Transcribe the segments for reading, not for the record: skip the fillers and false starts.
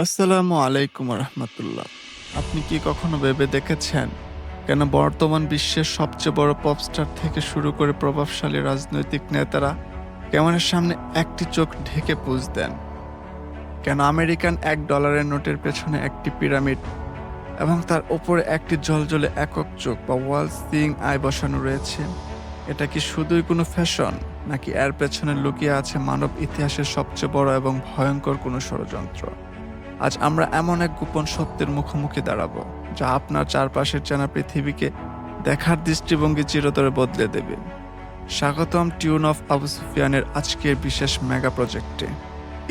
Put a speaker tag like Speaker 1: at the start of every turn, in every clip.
Speaker 1: আসসালামু আলাইকুম রহমতুল্লাহ। আপনি কি কখনো ভেবে দেখেছেন কেন বর্তমান বিশ্বের সবচেয়ে বড় পপস্টার থেকে শুরু করে প্রভাবশালী রাজনৈতিক নেতারা ক্যামেরার সামনে একটি চোখ ঢেকে পোজ দেন? কেন আমেরিকান $1 নোটের পেছনে একটি পিরামিড এবং তার ওপরে একটি জ্বলজ্বলে একক চোখ বা ওয়াল সিং আই বসানো রয়েছে? এটা কি শুধুই কোনো ফ্যাশন, নাকি এর পেছনে লুকিয়ে আছে মানব ইতিহাসের সবচেয়ে বড় এবং ভয়ঙ্কর কোনো ষড়যন্ত্র? আজ আমরা এমন এক গোপন সত্যের মুখোমুখি দাঁড়াবো যা আপনার চারপাশের চেনা পৃথিবীকে দেখার দৃষ্টিভঙ্গি চিরতরে বদলে দেবে। স্বাগতম টিউন অফ আবু সুফিয়ানের আজকের বিশেষ মেগা প্রজেক্টে।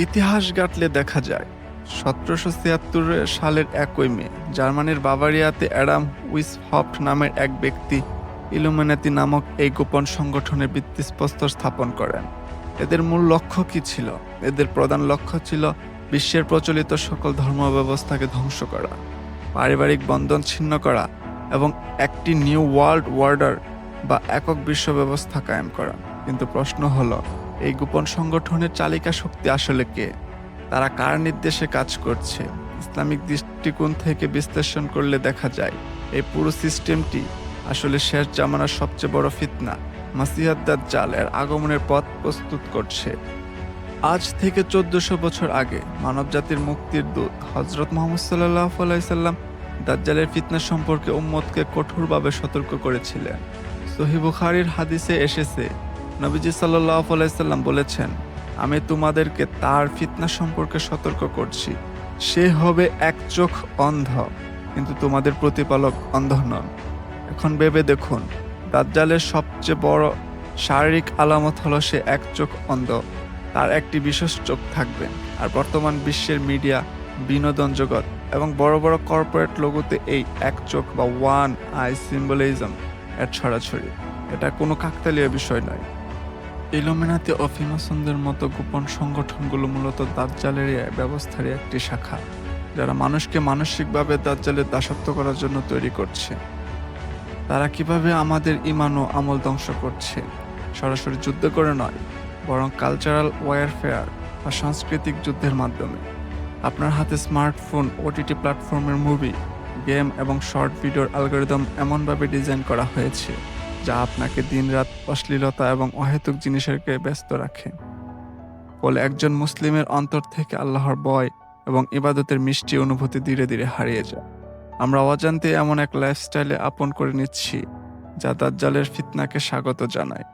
Speaker 1: ইতিহাস ঘাটলে দেখা যায় 1776 সালের 1 মে জার্মানির বাভারিয়াতে অ্যাডাম উইসহফট নামের এক ব্যক্তি ইলুমিনাতি নামক এই গোপন সংগঠনের ভিত্তিপ্রস্তর স্থাপন করেন। এদের মূল লক্ষ্য কি ছিল? এদের প্রধান লক্ষ্য ছিল বিশ্বের প্রচলিত সকল ধর্ম ব্যবস্থাকে ধ্বংস করা, পারিবারিক বন্ধন ছিন্ন করা এবং একটি নিউ ওয়ার্ল্ড অর্ডার বা একক বিশ্ব ব্যবস্থা কায়েম করা। কিন্তু প্রশ্ন হলো, এই গোপন সংগঠনের চালিকা শক্তি আসলে কে? তারা কার নির্দেশে কাজ করছে? ইসলামিক দৃষ্টিকোণ থেকে বিশ্লেষণ করলে দেখা যায় এই পুরো সিস্টেমটি আসলে শেষ জামানার সবচেয়ে বড় ফিতনা মাসিহাদ দাজ্জাল এর আগমনের পথ প্রস্তুত করছে। আজ থেকে 1400 বছর আগে মানবজাতির মুক্তির দূত হযরত মুহাম্মদ সাল্লাল্লাহু আলাইহি সাল্লাম দাজ্জালের ফিতনা সম্পর্কে উম্মতকে কঠোরভাবে সতর্ক করেছিলেন। সহিহ বুখারীর হাদিসে এসেছে, নবীজি সাল্লাল্লাহু আলাইহি সাল্লাম বলেছেন, আমি তোমাদেরকে তার ফিতনা সম্পর্কে সতর্ক করছি। সে হবে এক চোখ অন্ধ, কিন্তু তোমাদের প্রতিপালক অন্ধ নন। এখন ভেবে দেখুন, দাজ্জালের সবচেয়ে বড় শারীরিক আলামত হলো সে এক চোখ অন্ধ। তার একটি বিশেষ চোখ থাকবে। আর বর্তমান বিশ্বের মিডিয়া, বিনোদন জগৎ এবং বড় বড় কর্পোরেট লোগোতে এই এক চোখ বা ওয়ান আই সিম্বলিজম এর ছড়াছড়ি। এটা কোনো কাকতালীয় বিষয় নয়। ইলুমিনাতি ও ফ্রিমাসনদের মতো গোপন সংগঠনগুলো মূলত দাজ্জালের ব্যবস্থারই একটি শাখা, যারা মানুষকে মানসিকভাবে দাজ্জালের দাসত্ব করার জন্য তৈরি করছে। তারা কিভাবে আমাদের ঈমান ও আমল ধ্বংস করছে? সরাসরি যুদ্ধ করে নয়, বরং কালচারাল ওয়ারফেয়ার বা সাংস্কৃতিক যুদ্ধের মাধ্যমে। আপনার হাতে স্মার্টফোন, ওটিটি প্ল্যাটফর্মের মুভি, গেম এবং শর্ট ভিডিওর অ্যালগরিদম এমনভাবে ডিজাইন করা হয়েছে যা আপনাকে দিনরাত অশ্লীলতা এবং অহেতুক জিনিসেরকে ব্যস্ত রাখে। ফলে একজন মুসলিমের অন্তর থেকে আল্লাহর ভয় এবং ইবাদতের মিষ্টি অনুভূতি ধীরে ধীরে হারিয়ে যায়। আমরা অজান্তে এমন এক লাইফস্টাইলে আপন করে নিচ্ছি যা দাজ্জালের ফিতনাকে স্বাগত জানায়।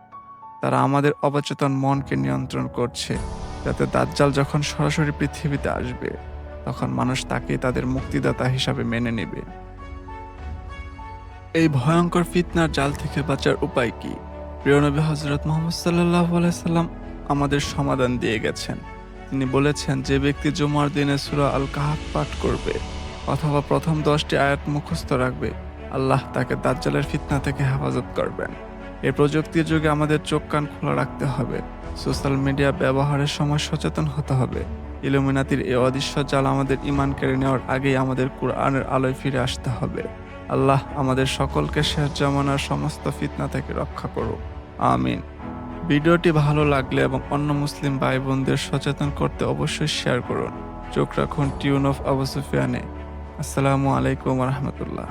Speaker 1: তারা আমাদের অবচেতন মনকে নিয়ন্ত্রণ করছে, যাতে দাজ্জাল যখন সরাসরি পৃথিবীতে আসবে তখন মানুষ তাকেই তাদের মুক্তিদাতা হিসাবে মেনে নেবে। এই ভয়ঙ্কর ফিতনার জাল থেকে বাঁচার উপায় কি? প্রিয় নবী হযরত মুহাম্মদ সাল্লাল্লাহু আলাইহি সাল্লাম আমাদের সমাধান দিয়ে গেছেন। তিনি বলেছেন, যে ব্যক্তি জুমার দিনে সূরা আল কাহাফ পাঠ করবে অথবা প্রথম 10টি আয়াত মুখস্থ রাখবে, আল্লাহ তাকে দাজ্জালের ফিতনা থেকে হেফাজত করবেন। এই প্রযুক্তির যুগে আমাদের চোখ কান খোলা রাখতে হবে। সোশ্যাল মিডিয়া ব্যবহারের সময় সচেতন হতে হবে। ইলুমিনাতির এই অদৃশ্য জাল আমাদের ঈমান কেড়ে নেওয়ার আগেই আমাদের কুরআনের আলোয় ফিরে আসতে হবে। আল্লাহ আমাদের সকলকে শেষ জামানার সমস্ত ফিতনা থেকে রক্ষা করুক। আমিন। ভিডিওটি ভালো লাগলে এবং অন্য মুসলিম ভাই বোনদের সচেতন করতে অবশ্যই শেয়ার করুন। চোখ রাখুন টিউন অফ আবু সুফিয়ানে। আসসালামু আলাইকুম রহমতুল্লাহ।